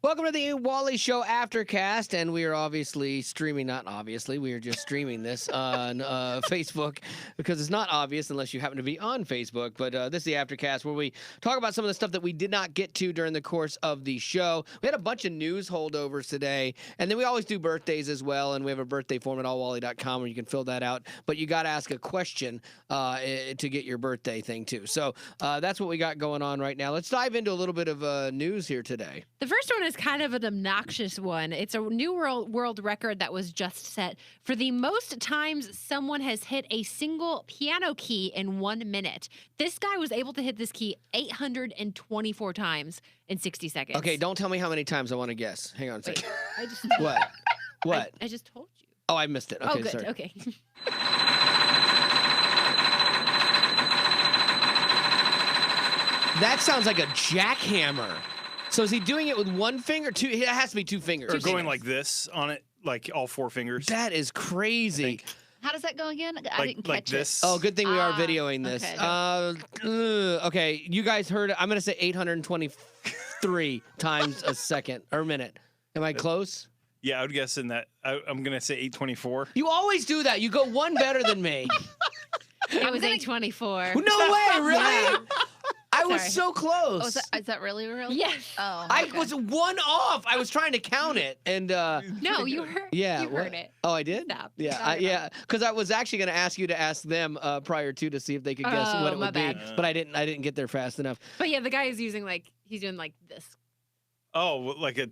Welcome to the Wally Show Aftercast, and we are obviously streaming, we are just streaming this on Facebook because it's not obvious unless you happen to be on Facebook, but this is the Aftercast where we talk about some of the stuff that we did not get to during the course of the show. We had a bunch of news holdovers today, and then we always do birthdays as well, and we have a birthday form at allwally.com where you can fill that out, but you got to ask a question to get your birthday thing too. So that's what we got going on right now. Let's dive into a little bit of news here today. The first one is kind of an obnoxious one. It's a new world record that was just set for the most times someone has hit a single piano key in 1 minute. This guy was able to hit this key 824 times in 60 seconds. Okay, don't tell me how many times. I want to guess. Hang on a second. I just What? I just told you. Oh, I missed it. Okay, good. sorry. Okay. That sounds like a jackhammer. So is he doing it with one finger? Two? It has to be two fingers. Or going like this on it, like all four fingers. That is crazy. How does that go again? I didn't catch this. Oh, good thing we are videoing this. Okay. Okay, you guys heard it. I'm going to say 823 times a second or minute. Am I close? Yeah, I would guess in that. I'm going to say 824. You always do that. You go one better than me. It was 824. No way, really? Yeah. I was Sorry. so close. Oh, is that really real? Yes. Oh, I okay. was one off. I was trying to count it, and No, you heard. yeah, you what? heard it. Oh, I did. Stop. Yeah, Stop. yeah. Because I was actually going to ask you to ask them prior to see if they could guess Oh, what it my would be, bad. but I didn't get there fast enough. But yeah, the guy is using he's doing like this. Oh, like a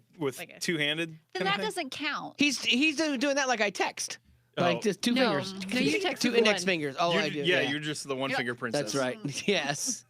two-handed. Then kind of that thing? doesn't count. He's doing that like I text. Like Oh. just two No, fingers. no, you text two with index one. fingers. Oh, You're, I do. yeah, you're just the one-finger princess. That's right. Yes.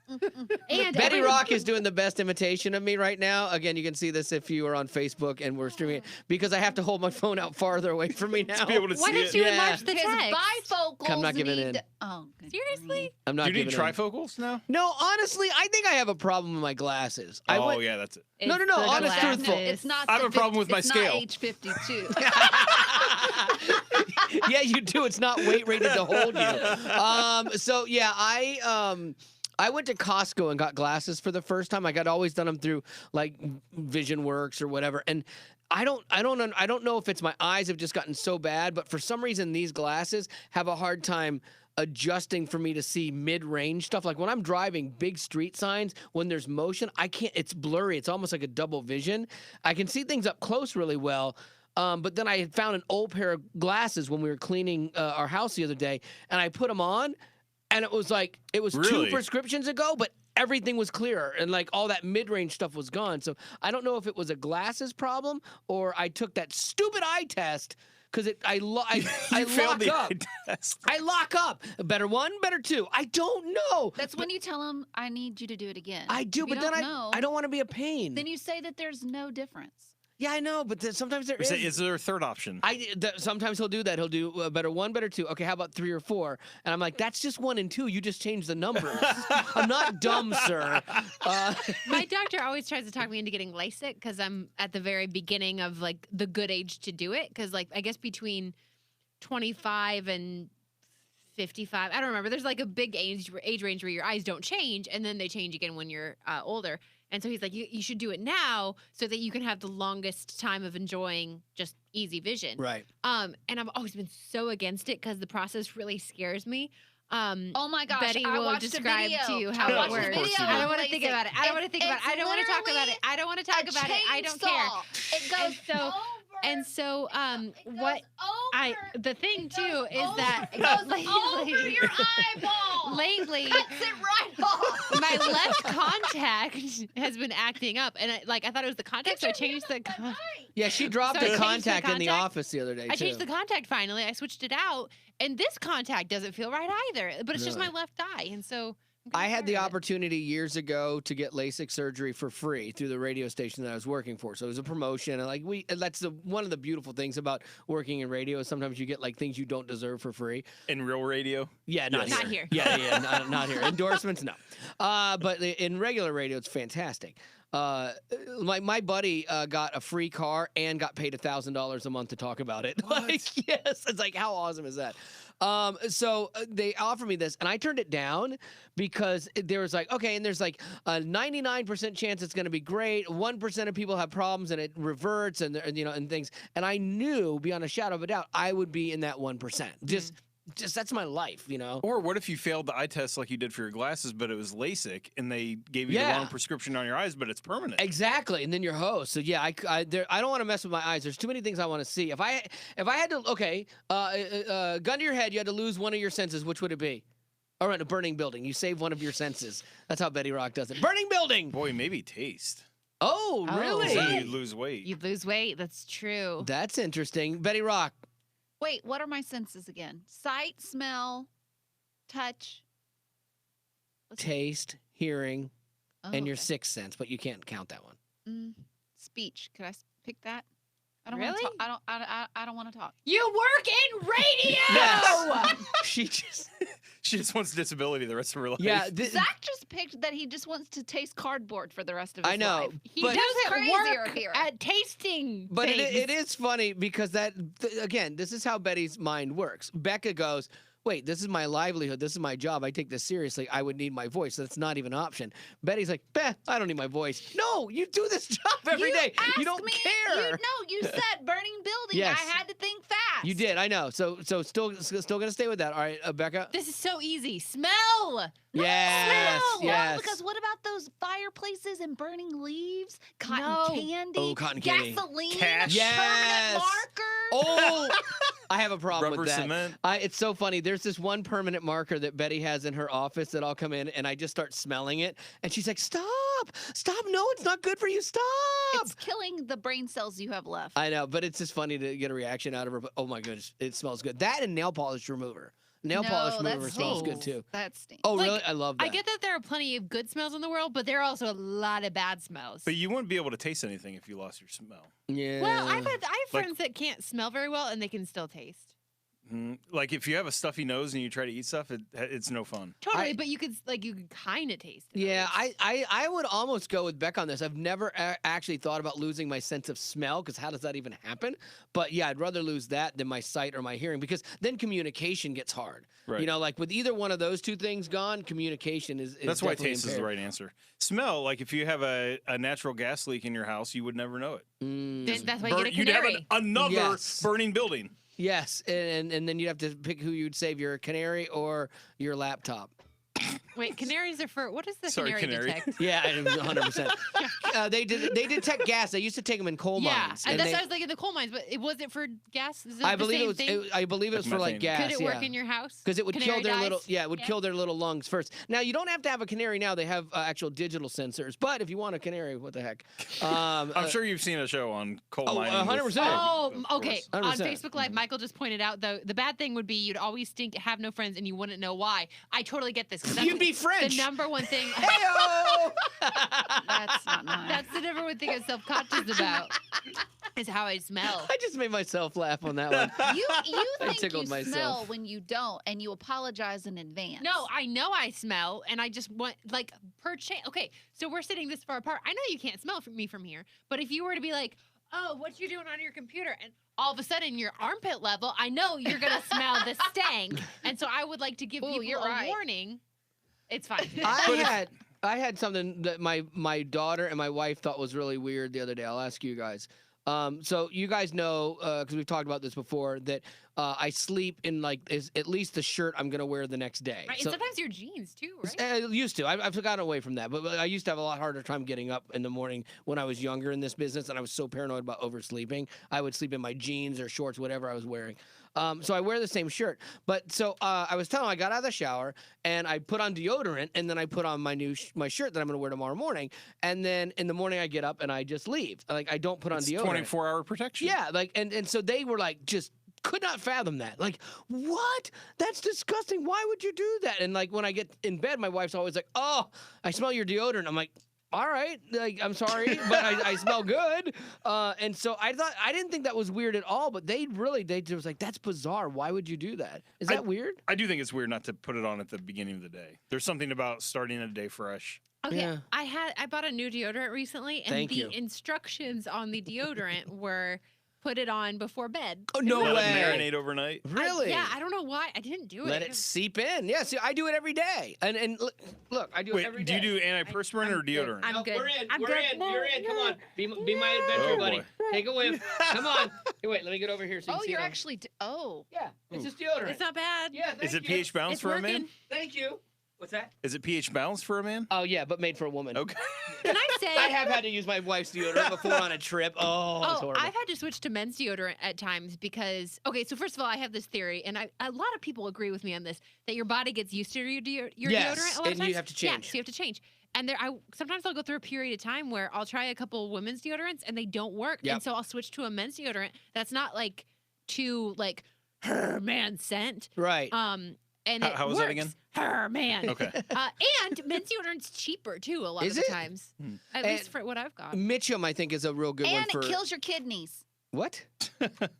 And Betty Rock is doing the best imitation of me right now. Again, you can see this if you are on Facebook and we're streaming it because I have to hold my phone out farther away from me now. To be able to Why see don't it. you Yeah. enlarge the His text? bifocals I'm not giving need... in. Oh, good Seriously? I'm not Do you need giving in. trifocals now? No, honestly, I think I have a problem with my glasses. I Oh, went, yeah, that's it. No, It's no, the honest, glasses. truthful. It's not. I have a problem with my it's scale. Not H52. Yeah, you do. It's not weight rated to hold you. So yeah, I went to Costco and got glasses for the first time. I'd always done them through like Vision Works or whatever, and I don't know if it's my eyes have just gotten so bad, but for some reason these glasses have a hard time adjusting for me to see mid-range stuff. Like when I'm driving big street signs, when there's motion, I can't. It's blurry. It's almost like a double vision. I can see things up close really well. But then I had found an old pair of glasses when we were cleaning our house the other day, and I put them on, and it was like it was Really? 2 prescriptions ago, but everything was clearer, and like all that mid-range stuff was gone. So I don't know if it was a glasses problem or I took that stupid eye test because I You failed lock the up. eye test. I lock up. Better one, better two. I don't know. That's when you tell them, "I need you to do it again." I do, If you but then don't know, I don't want to be a pain. Then you say that there's no difference. Yeah, I know, but sometimes there is. Is there a third option? Sometimes he'll do that. He'll do better one, better two. Okay, how about 3 or 4? And I'm like, that's just 1 and 2. You just changed the numbers. I'm not dumb, sir. My doctor always tries to talk me into getting LASIK because I'm at the very beginning of like the good age to do it. Because like I guess between 25 and 55, I don't remember. There's like a big age range where your eyes don't change, and then they change again when you're older. And so he's like, you should do it now so that you can have the longest time of enjoying just easy vision. Right. And I've always been so against it because the process really scares me. Oh my gosh! Betty I will watched describe a video. to you I how it watched a works. video I don't on want to think LASIK. about it. I don't want to think about it. I don't want to talk about it. I don't want to talk about it. I don't care. It goes over. And so, It what goes over. the thing It too goes is over. that It goes over your eyeball. lately Cuts it right off. my left contact has been acting up, and I thought it was the contact, so I changed the. Yeah, she dropped So I a changed the contact in the contact. office the other day, I too. changed the contact finally. I switched it out, and this contact doesn't feel right either. But it's just my Really? left eye, and so. I had the opportunity years ago to get LASIK surgery for free through the radio station that I was working for. So it was a promotion, and that's one of the beautiful things about working in radio is sometimes you get like things you don't deserve for free. In real radio? Yeah, not Yes. here. Not here. Yeah, not here. Endorsements, no. But in regular radio, it's fantastic. My buddy got a free car and got paid $1,000 a month to talk about it. Like, yes, it's like how awesome is that? So they offered me this, and I turned it down because there was like, okay, and there's like a 99% chance it's going to be great. 1% of people have problems, and it reverts, and and things. And I knew beyond a shadow of a doubt I would be in that 1%. Just that's my life, Or what if you failed the eye test like you did for your glasses, but it was LASIK, and they gave you the Yeah. wrong prescription on your eyes, but it's permanent? Exactly, and then your host. So yeah, I don't want to mess with my eyes. There's too many things I want to see. If I had to, okay, gun to your head, you had to lose one of your senses. Which would it be? All right, a burning building. You save one of your senses. That's how Betty Rock does it. Burning building. Boy, maybe taste. Oh, Oh. really? Then you'd lose weight. You'd lose weight. That's true. That's interesting. Betty Rock. Wait, what are my senses again? Sight, smell, touch. Taste, hearing, Oh, and your okay. sixth sense, but you can't count that one. Speech. Could I pick that? I don't Really? want to talk. I don't want to talk. You work in radio. Yes. She just, She just wants disability the rest of her life. yeah. Zach just picked that he just wants to taste cardboard for the rest of his I know, life. He but- doesn't Crazy work over here. at tasting But things. it is funny because again, this is how Betty's mind works. Becca goes, wait, this is my livelihood. This is my job. I take this seriously. I would need my voice. That's not even an option. Betty's like, I don't need my voice. No, you do this job every day. You asked don't me, care. You said burning building. Yes. I had to think fast. You did. I know. So still gonna stay with that. All right, Becca. This is so easy. Smell. Yes. No, Yes. because what about those fireplaces and burning leaves, cotton No. candy, Oh, cotton candy. gasoline, Cash. Yes. permanent marker? Oh, I have a problem Rubber with that. cement. It's so funny. There's this one permanent marker that Betty has in her office that I'll come in and I just start smelling it. And she's like, stop. No, it's not good for you. Stop. It's killing the brain cells you have left. I know, but it's just funny to get a reaction out of her. But oh my goodness, it smells good. That and nail polish remover. Nail polish remover smells good too. That stinks. Oh, Like, really? I love that. I get that there are plenty of good smells in the world, but there are also a lot of bad smells. But you wouldn't be able to taste anything if you lost your smell. Yeah. Well, I have Like- friends that can't smell very well and they can still taste. Like if you have a stuffy nose and you try to eat stuff, it's no fun. Totally, but you could kind of taste it. at Yeah, least. I would almost go with Beck on this. I've never actually thought about losing my sense of smell because how does that even happen? But yeah, I'd rather lose that than my sight or my hearing because then communication gets hard. Right. You know, like with either one of those two things gone, communication is That's why definitely taste is the impaired. right answer. Smell, like if you have a natural gas leak in your house, you would never know it. Then that's why you get a You'd have canary. another Yes. burning building. Yes, and then you'd have to pick who you'd save, your canary or your laptop. Wait, canaries are for what does the Sorry, canary canary. detect? Yeah, 100%. They detect gas. They used to take them in coal Yeah, mines. and that's they- what I was like in the coal mines. But was it for gas? Is it I the believe same it was. thing? I believe it was Like for like methane. gas. Could it work in your house? Because it would Canary kill their dies? little, it would kill their little lungs first. Now you don't have to have a canary now; they have actual digital sensors. But if you want a canary, what the heck? I'm sure you've seen a show on coal Oh, mining. 100%. Oh, Of okay. course. On 100%. Facebook Live, Michael just pointed out though the bad thing would be you'd always stink, have no friends, and you wouldn't know why. I totally get this. 'Cause that's You'd be French. The number one thing. Heyo! That's not nice. That's the number one thing I'm self-conscious about. Is how I smell. I just made myself laugh on that one. You I think you tickled smell myself. when you don't, and you apologize in advance. No, I know I smell, and I just want like per chance. Okay, so we're sitting this far apart. I know you can't smell me from here, but if you were to be like, "Oh, what you doing on your computer?" and all of a sudden your armpit level, I know you're gonna smell the stank, and so I would like to give Ooh, people you're a right. warning. It's fine. I had something that my daughter and my wife thought was really weird the other day. I'll ask you guys. So you guys know, because we've talked about this before, that I sleep in at least the shirt I'm gonna wear the next day. Right, So, and sometimes your jeans too, right? I used to. I've gotten away from that, but I used to have a lot harder time getting up in the morning when I was younger in this business, and I was so paranoid about oversleeping. I would sleep in my jeans or shorts, whatever I was wearing. So I wear the same shirt. But so I was telling her I got out of the shower and I put on deodorant, and then I put on my my shirt that I'm gonna wear tomorrow morning, and then in the morning I get up and I just leave. Like I don't put on It's deodorant. 24-hour protection. Yeah, and so they were like just could not fathom that. Like, what? That's disgusting. Why would you do that? And like when I get in bed, my wife's always like, "Oh, I smell your deodorant." I'm like, all right, like I'm sorry, but I smell good. And so I didn't think that was weird at all, but they was like, that's bizarre. Why would you do that? Is that weird? I do think it's weird not to put it on at the beginning of the day. There's something about starting a day fresh. Okay, Yeah. I bought a new deodorant recently, and Thank the you. instructions on the deodorant were put it on before bed. Oh, no Let way. it marinate overnight. Really? Yeah, I don't know why I didn't do it. Let it seep in. Yeah, see, I do it every day. And look, I do it Wait, every do you day. do antiperspirant or deodorant? I'm good. We're in. I'm we're good. in. No, You're in. Come no. on. Be my adventure Oh, buddy. boy. Take a whiff. Come on. Hey, wait. Let me get over here so you Oh, can see you're it. actually. Yeah. It's just deodorant. It's not bad. Yeah. Thank Is it you. pH balanced It's for a working. man? Thank you. What's that? Is it pH balanced for a man? Oh yeah, but made for a woman. Okay. Can I say? I have had to use my wife's deodorant before on a trip. Oh, it's horrible. I've had to switch to men's deodorant at times because so first of all, I have this theory, and a lot of people agree with me on this, that your body gets used to your Yes, deodorant a lot of and times. you have to Yeah, change. so you have to change. And sometimes I'll go through a period of time where I'll try a couple women's deodorants and they don't work, Yep. and so I'll switch to a men's deodorant that's not like too like her man scent. Right. And How- it how was works. that again? Her man. Okay. And men's deodorant's cheaper too a lot Is of the it? times. Hmm. At And- least for what I've got. Mitchum, I think, is a real good one And for. it kills your kidneys. What?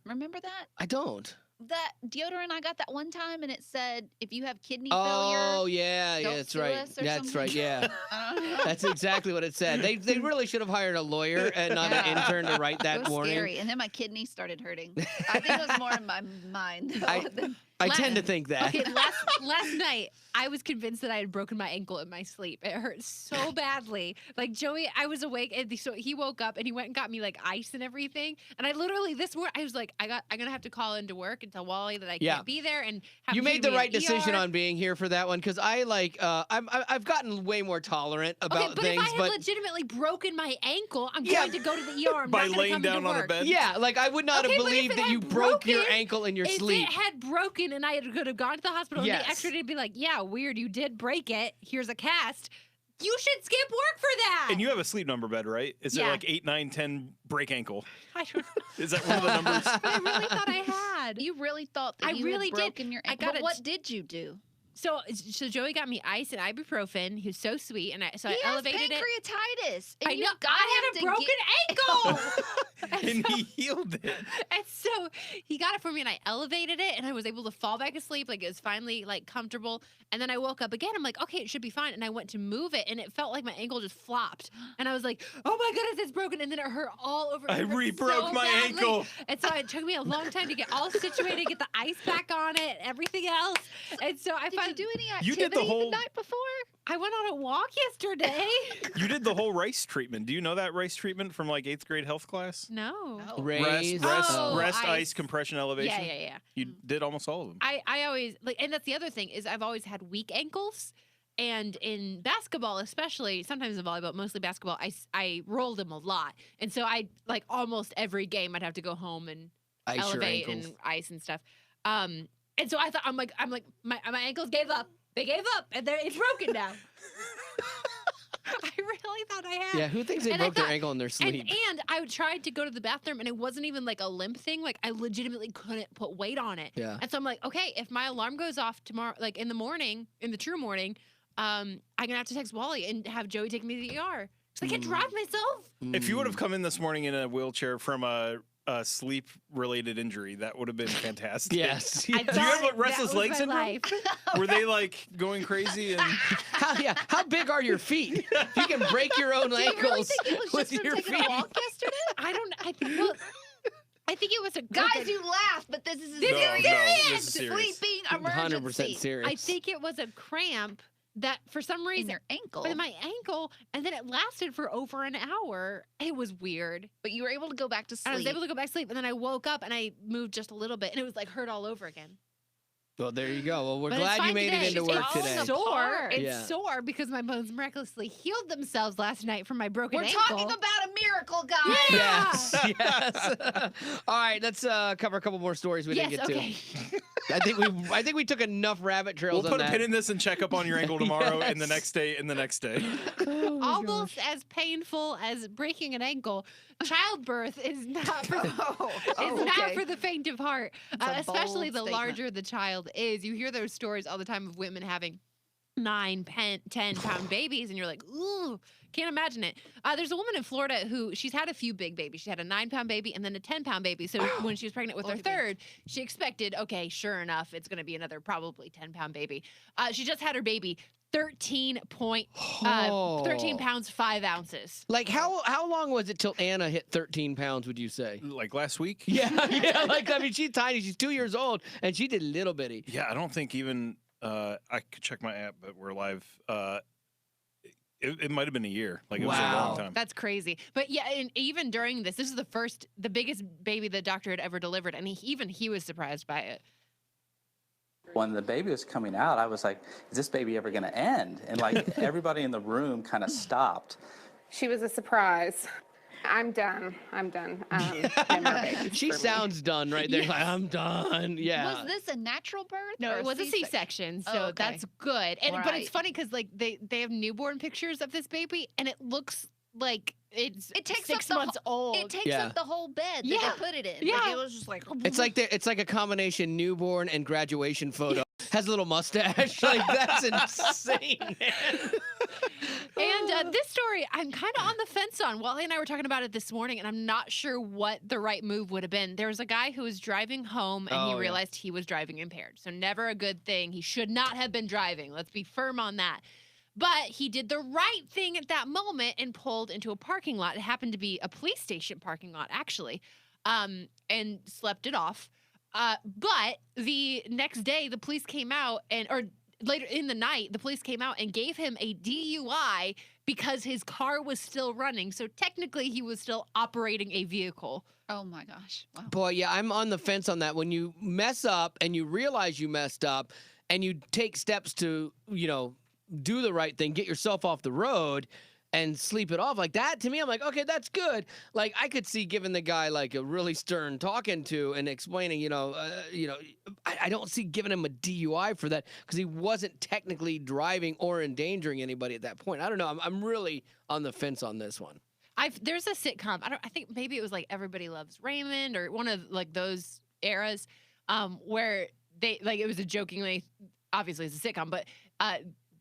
Remember that? I don't. That deodorant I got that one time, and it said if you have kidney Oh failure. yeah, don't that's sue right. us or That's right. something. Yeah. Uh, That's exactly what it said. They really should have hired a lawyer and not an Yeah. intern to write it that was warning. scary, and then my kidneys started hurting. I think it was more in my mind. Though, I- than- I tend to think that. Okay, last night I was convinced that I had broken my ankle in my sleep. It hurt so badly. Like Joey, I was awake, and so he woke up and he went and got me like ice and everything. And I literally this morning I was like, I'm gonna have to call into work and tell Wally that I Yeah. can't be there. And have You him made take the me to right decision ER. on being here for that one because I've gotten way more tolerant about Okay, but things. if I had legitimately broken my ankle, I'm Yeah. going to go to the ER. I'm By not gonna laying come down into on a work. bed? yeah, like I would not Okay, have but if believed it that had you broke your broken- ankle in your If sleep. it had broken and I could have gone to the hospital Yes. and they x-rayed it and be like, yeah, weird, you did break it. Here's a cast. You should skip work for that. And you have a sleep number bed, right? Is it Yeah. like 8, 9, 10 break ankle? I don't know. Is that one of the numbers? But I really thought I had. you really thought that I you really had did. broken your I ankle. got But it. what did you do? So Joey got me ice and ibuprofen. He was so sweet, and so He I has elevated it. pancreatitis. And I you know. got I him had a to broken ankle. And he healed it. And so he got it for me, and I elevated it, and I was able to fall back asleep. Like it was finally like comfortable. And then I woke up again. I'm like, okay, it should be fine. And I went to move it, and it felt like my ankle just flopped. And I was like, oh my goodness, it's broken. And then it hurt all over. I it hurt re-broke so my badly. ankle. And so it took me a long time to get all situated, get the ice back on it, everything else. And so I Did you finally do any You activity did the whole- night before? I went on a walk yesterday. You did the whole rice treatment. Do you know that rice treatment from like 8th grade health class? No. Oh. Raise. Rest, ice. ice, compression, elevation. Yeah. You did almost all of them. I always like, and that's the other thing is I've always had weak ankles, and in basketball especially, sometimes in volleyball, mostly basketball, I rolled them a lot, and so I like almost every game I'd have to go home and Ice your elevate ankles. and ice and stuff. And so I thought I'm like my ankles gave up. They gave up, and it's broken now. I really thought I had. Yeah, who thinks they And I broke their thought- ankle in their sleep? And I tried to go to the bathroom, and it wasn't even like a limp thing. Like I legitimately couldn't put weight on it. Yeah. And so I'm like, okay, if my alarm goes off tomorrow, like in the morning, in the true morning, I'm gonna have to text Wally and have Joey take me to the ER because I can't drive myself. If you would have come in this morning in a wheelchair from a sleep-related injury, that would have been fantastic. Yes. I yes. Do you have thought restless that was leg my syndrome? life. Were they like going crazy? And How big are your feet? If you can break your own Do you really ankles think it was with just from your taking feet. a walk yesterday? I think it was a Guys, you laugh, but this is a This is serious this is serious. sleeping 100% emergency. serious. I think it was a cramp that for some In reason your ankle. with my ankle, and then it lasted for over an hour. It was weird. But you were able to go back to And I sleep. was able to go back to sleep, and then I woke up and I moved just a little bit, and it was like hurt all over again. Well, there you go. Well, we're But it's glad you fine made today. it into It's work falling today. apart. Sore. It's Yeah. sore because my bones miraculously healed themselves last night from my broken We're ankle. talking about a miracle, guys. Yes, yes. All right, let's cover a couple more stories we yes, didn't get okay. to. I think we took enough rabbit trails We'll put on a that. pin in this and check up on your ankle tomorrow and the Yes. next day and the next day. Oh, my Almost gosh. as painful as breaking an ankle. Childbirth is not for Oh, It's not okay. for the faint of heart, a especially bold the statement. larger the child is. You hear those stories all the time of women having 9, 10-pound babies, and you're like, ooh, can't imagine it. There's a woman in Florida who she's had a few big babies. She had a 9-pound baby and then a 10-pound baby. So when she was pregnant with her Look at me. third, she expected, okay, sure enough, it's going to be another probably 10-pound baby. She just had her baby. 13 Oh. pounds 5 ounces. Like how long was it till Anna hit 13 pounds? Would you say? Like last week? Yeah, yeah. Like I mean, she's tiny. She's 2 years old, and she did little bitty. Yeah, I don't think even I could check my app, but we're live. It might have been a year. Like it was a Wow. long time. That's crazy. But yeah, and even during this is the biggest baby the doctor had ever delivered, and he was surprised by it. When the baby was coming out, I was like, is this baby ever going to end? And like everybody in the room kind of stopped. She was a surprise. I'm done. I'm done. No more babies She for me. sounds done right there. Like, I'm done. Yeah. Was this a natural birth? No, or it was a C-section? C-section, so Oh, okay. that's good. And but Right. it's funny because like they have newborn pictures of this baby, and it looks like it's It takes 6 up the months old. It takes Yeah. up the whole bed that Yeah. they put it in. Yeah. Like, it was just like. It's like a combination newborn and graduation photo. Has a little mustache. Like that's insane, man. And this story, I'm kind of on the fence on. Wally and I were talking about it this morning, and I'm not sure what the right move would have been. There was a guy who was driving home, and Oh, he yeah. realized he was driving impaired. So never a good thing. He should not have been driving. Let's be firm on that. But he did the right thing at that moment and pulled into a parking lot. It happened to be a police station parking lot, actually, and slept it off. But the next day, the police came out, or later in the night, the police came out and gave him a DUI because his car was still running. So technically, he was still operating a vehicle. Oh my gosh! Wow. Boy, yeah, I'm on the fence on that. When you mess up and you realize you messed up, and you take steps to, do the right thing, get yourself off the road and sleep it off like that, to me, I'm like, okay, that's good. Like I could see giving the guy like a really stern talking to and explaining, I don't see giving him a DUI for that because he wasn't technically driving or endangering anybody at that point. I don't know. I'm really on the fence on this one. There's a sitcom. I think maybe it was like Everybody Loves Raymond or one of like those eras, where it was a jokingly, obviously it's a sitcom, but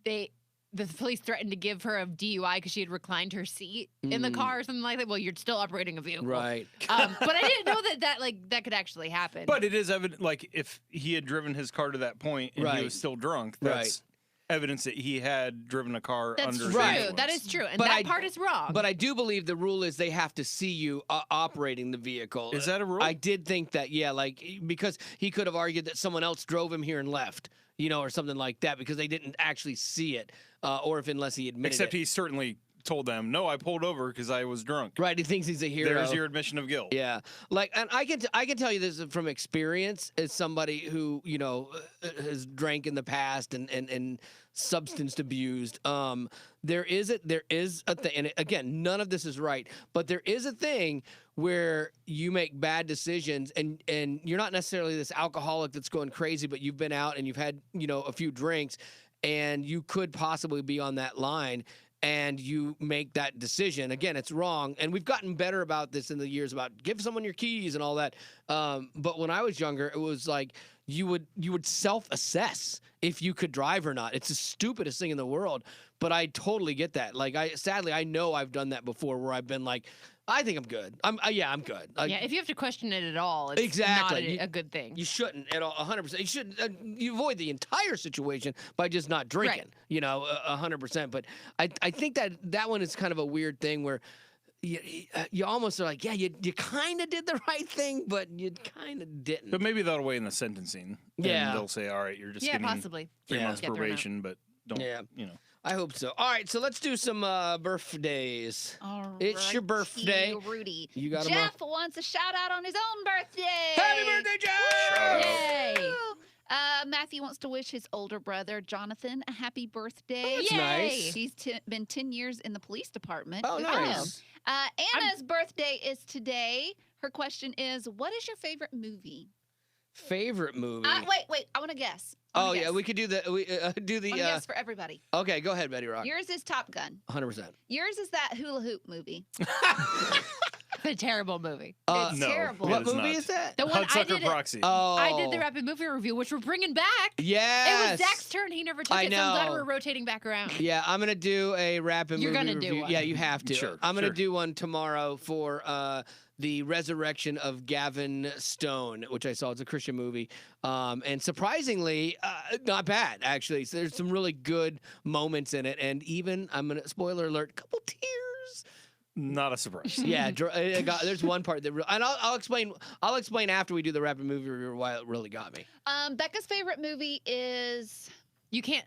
the police threatened to give her a DUI because she had reclined her seat in the car or something like that. Well, you're still operating a vehicle, Right. But I didn't know that could actually happen. But it is evident, like if he had driven his car to that point and Right. he was still drunk, Right. that's evidence that he had driven a car That's under true. the Right. influence. That is true, and But that part is wrong. But I do believe the rule is they have to see you operating the vehicle. Is that a rule? I did think that, yeah, like because he could have argued that someone else drove him here and left, or something like that because they didn't actually see it, or unless he admitted Except it. he certainly told them, no, I pulled over because I was drunk. Right, he thinks he's a hero. There's your admission of guilt. Yeah, like, and I can tell you this from experience as somebody who has drank in the past and substance abused. There is a thing, and again, none of this is right, but there is a thing where you make bad decisions, and you're not necessarily this alcoholic that's going crazy, but you've been out and you've had a few drinks, and you could possibly be on that line. And you make that decision. Again, it's wrong. And we've gotten better about this in the years about give someone your keys and all that. But when I was younger, it was like you would self-assess if you could drive or not. It's the stupidest thing in the world. But I totally get that. Like sadly, I know I've done that before where I've been like, I think I'm good. I'm good. yeah, if you have to question it at all, it's Exactly. not a good thing. You shouldn't at all, 100%. You shouldn't. You avoid the entire situation by just not drinking. 100%. But I think that one is kind of a weird thing where you almost are like, yeah, you kind of did the right thing, but you kind of didn't. But maybe that'll weigh in the sentencing. Yeah. And they'll say, all right, you're just Yeah, getting possibly. 3 Yeah. months Get thrown out. probation, but don't, Yeah. you know. I hope so. All right, so let's do some birthdays. All It's your birthday. Rudy. You got 'em Jeff wants a shout out on his own birthday. Happy birthday, Jeff! Shout out. Yay! Matthew wants to wish his older brother Jonathan a happy birthday. Oh, that's Yay! nice. He's been 10 years in the police department. Oh, Good nice. for him. Anna's birthday is today. Her question is, what is your favorite movie? Favorite movie? Wait. I want to guess. Oh yeah, we could do the I want to guess for everybody. Okay, go ahead, Betty Rock. Yours is Top Gun. 100%. Yours is that hula hoop movie. a terrible movie. It's No. terrible. What It is movie not. is that? The one I Hudsucker did, Proxy. Oh, I did the rapid movie review, which we're bringing back. Yes. It was Zach's turn. He never took I it, so I'm glad know. we're rotating back around. Yeah, I'm gonna do a rapid You're movie gonna do review. one. Yeah, you have to. Sure, I'm gonna sure. do one tomorrow for the resurrection of Gavin Stone, which I saw. It's a Christian movie, and surprisingly, not bad actually. So there's some really good moments in it, and even I'm gonna spoiler alert, couple tears. Not a surprise. Yeah, there's one part that, and I'll explain. I'll explain after we do the rapid movie review why it really got me. Becca's favorite movie is. You can't.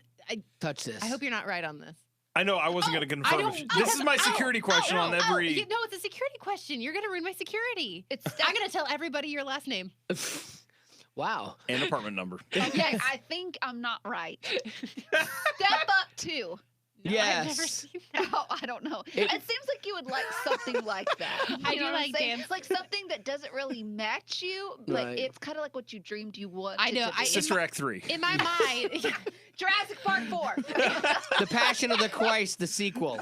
Touch this. I hope you're not right on this. I know I wasn't going to confirm. don't- This is my security question on every. No, it's a security question. You're gonna ruin my security. It's I'm gonna tell everybody your last name. Wow. And apartment number. Okay, I think I'm not right. Step Up 2. No, I've never Yes. seen that. Oh, I don't know. It- It seems like you would like something like that. I You do know what I'm like saying? dance. Like something that doesn't really match you, but Right. it's kind of like what you dreamed you wanted. I know, To I- be. Sister Act 3. In my mind, Jurassic Park 4. The Passion of the Christ, the sequel.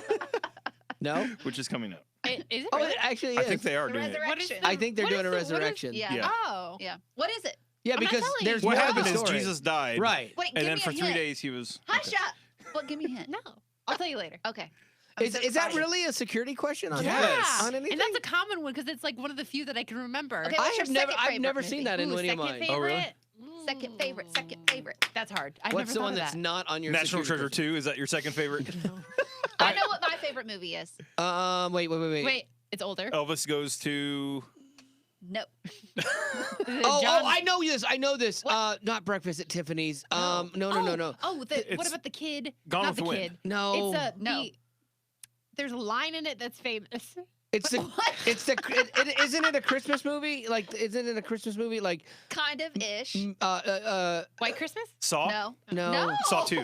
No? Which is coming up. is it Oh, really? it actually I is. think they are The doing it. What is Resurrection. I think they're what doing is a the- what is- resurrection. Yeah. Yeah. Oh. Yeah. What is it? Yeah, I'm not because telling you. there's What more happened to the is story. Jesus died. Right. Wait, And give then me for a 3 hint. days he was. Hush up. Well, give me a hint. No, I'll tell you later. Okay. I'm Is so that excited. really a security question on Yes. on anything? And that's a common one because it's like one of the few that I can remember. Okay, I what's your have never second I've favorite never movie? seen that in Ooh, any of second mine. favorite. Oh, really? Second favorite. Second favorite. That's hard. I've What's never the thought one of that's that. not on your National security Treasure 2. Is that your second favorite? I know what my favorite movie is. question? Wait. Wait, it's older. Elvis goes to. No. Oh, I know this. I know this. Not Breakfast at Tiffany's. No. Oh, what It's about the kid? Gone Not with the the Wind. kid. No. It's No. there's a line in it that's famous. It's the. What? It's the. Isn't it a Christmas movie? Like, isn't it a Christmas movie? Like, Kind of ish. White Christmas? Saw. No. no, No. Saw 2.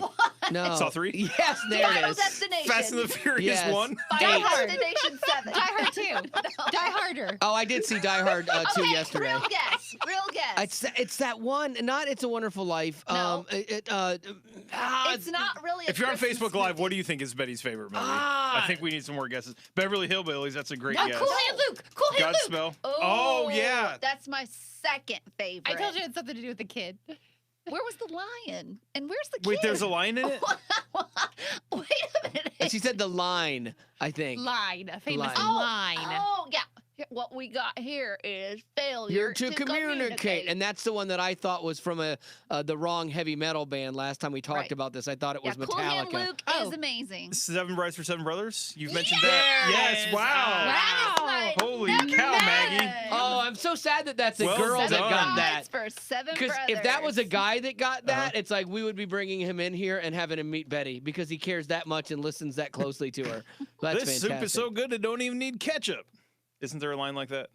no. Saw 3? Yes, there it Final is. Destination. Fast and the Furious Yes. 1. Final 8. Destination 7. Die Hard 2. Die Harder. Oh, I did see Die Hard 2 Okay, yesterday. real guess. Real guess. It's that one. Not It's a Wonderful Life. No. It's It's not really. A If you're on Christmas Facebook Live, movie. what do you think is Betty's favorite movie? Ah. I think we need some more guesses. Beverly Hillbillies. That's a great Oh, guess. Cool Hand Luke. Cool Hand Luke. Godspell. Oh, yeah. That's my second favorite. I told you it had something to do with the kid. Where was the lion? And where's the kid? Wait, there's a line in it? Wait a minute. And she said the line, I think. Line. A famous Line. line. Oh, yeah. What we got here is failure You're to communicate. And that's the one that I thought was from the wrong heavy metal band last time we talked Right. about this. I thought it was Cool Hand Metallica. Luke Oh. is amazing. 7 Brides for 7 Brothers? You've mentioned There that. it Yes, is. wow. Wow. That's my Holy number cow, one. Maggie. Oh, I'm so sad that that's a Well girl that done. got that. Brides for 7 Because brothers. if that was a guy that got that, Uh-huh. it's like we would be bringing him in here and having him meet Betty because he cares that much and listens that closely to her. That's This fantastic. soup is so good it don't even need ketchup. Isn't there a line like that?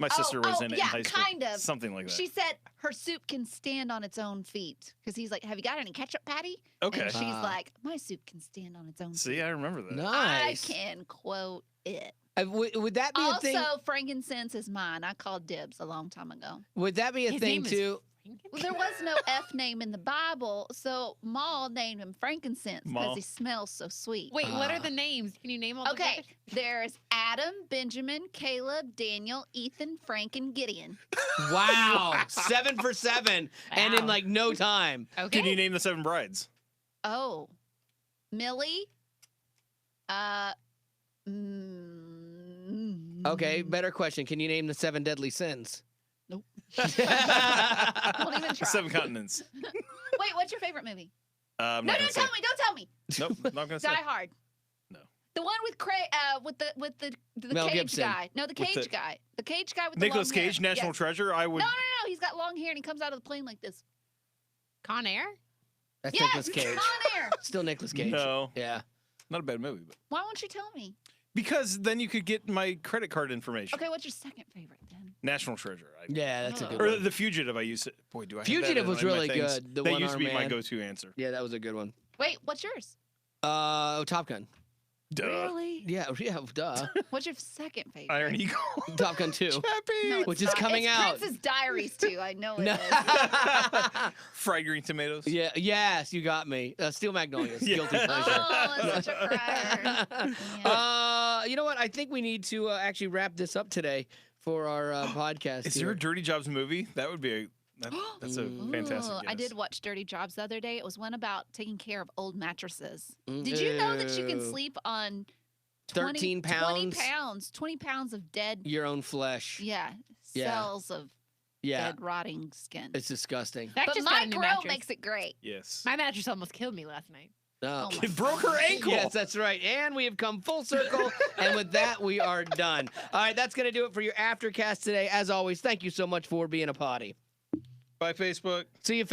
My sister was in it yeah, in high school. kind of. Something like that. She said her soup can stand on its own feet because he's like, "Have you got any ketchup, Patty?" Okay. And she's Ah. like, "My soup can stand on its own." See, feet. I remember that. Nice. I can quote it. Would that be a Also, thing? frankincense is mine. I called dibs a long time ago. Would that be a His thing name is too? Well, there was no F name in the Bible, so Ma named him frankincense Ma. because he smells so sweet. Wait, what Ah. are the names? Can you name all the Okay, brothers? there's Adam, Benjamin, Caleb, Daniel, Ethan, Frank, and Gideon. Wow, 7 for 7, and in Wow. like no time. Okay. Can you name the 7 brides? Oh, Millie. Okay, better question. Can you name the 7 deadly sins? Nope. Nope. Won't even try. 7 continents. Wait, what's your favorite movie? I'm No, not don't gonna tell me. Don't tell me. say. Nope, not gonna say. Die Hard. No. The one with with the Mel cage Gibson. guy. No, the With cage the- guy. The cage guy with Nicolas the long Cage, hair. National Yes. Treasure. I would. No. He's got long hair and he comes out of the plane like this. Con Air? That's Yes, Nicolas Cage. Con Air. Still Nicolas Cage. No, Yeah. not a bad movie, but Why won't you tell me? because then you could get my credit card information. Okay, what's your second favorite then? National Treasure. Yeah, that's a good Or one. The Fugitive. I used to. Boy, do I. Have that Fugitive in was my really things. good. The that one used to be armed my man. go-to answer. Yeah, that was a good one. Wait, what's yours? Top Gun. Duh. Really? Yeah, duh. What's your second favorite? Iron Eagle. Top Gun 2. No, it's which is not. coming It's out. Princess Diaries too. I know it No. is. Fried green tomatoes. Yeah, yes, you got me. Steel Magnolias, Yeah. guilty pleasure. Oh, that's such a crier. Yeah. You know what? what? I think we need to actually wrap this up today for our podcast. Is here. there a Dirty Jobs movie? That would be that's a fantastic. Ooh, I guess. did watch Dirty Jobs the other day. It was one about taking care of old mattresses. Did you know that you can Ew. sleep on 13 pounds? 20 pounds of dead, Your own flesh. yeah, Yeah. cells of Yeah. dead rotting skin. It's disgusting. Zach But just my got a new grill mattress. makes it great. Yes. My mattress almost killed me last night. No. Oh my It broke her ankle. Yes, that's right. And we have come full circle. And with that, we are done. All right, that's going to do it for your Aftercast today. As always, thank you so much for being a potty. Bye, Facebook. See you, Facebook.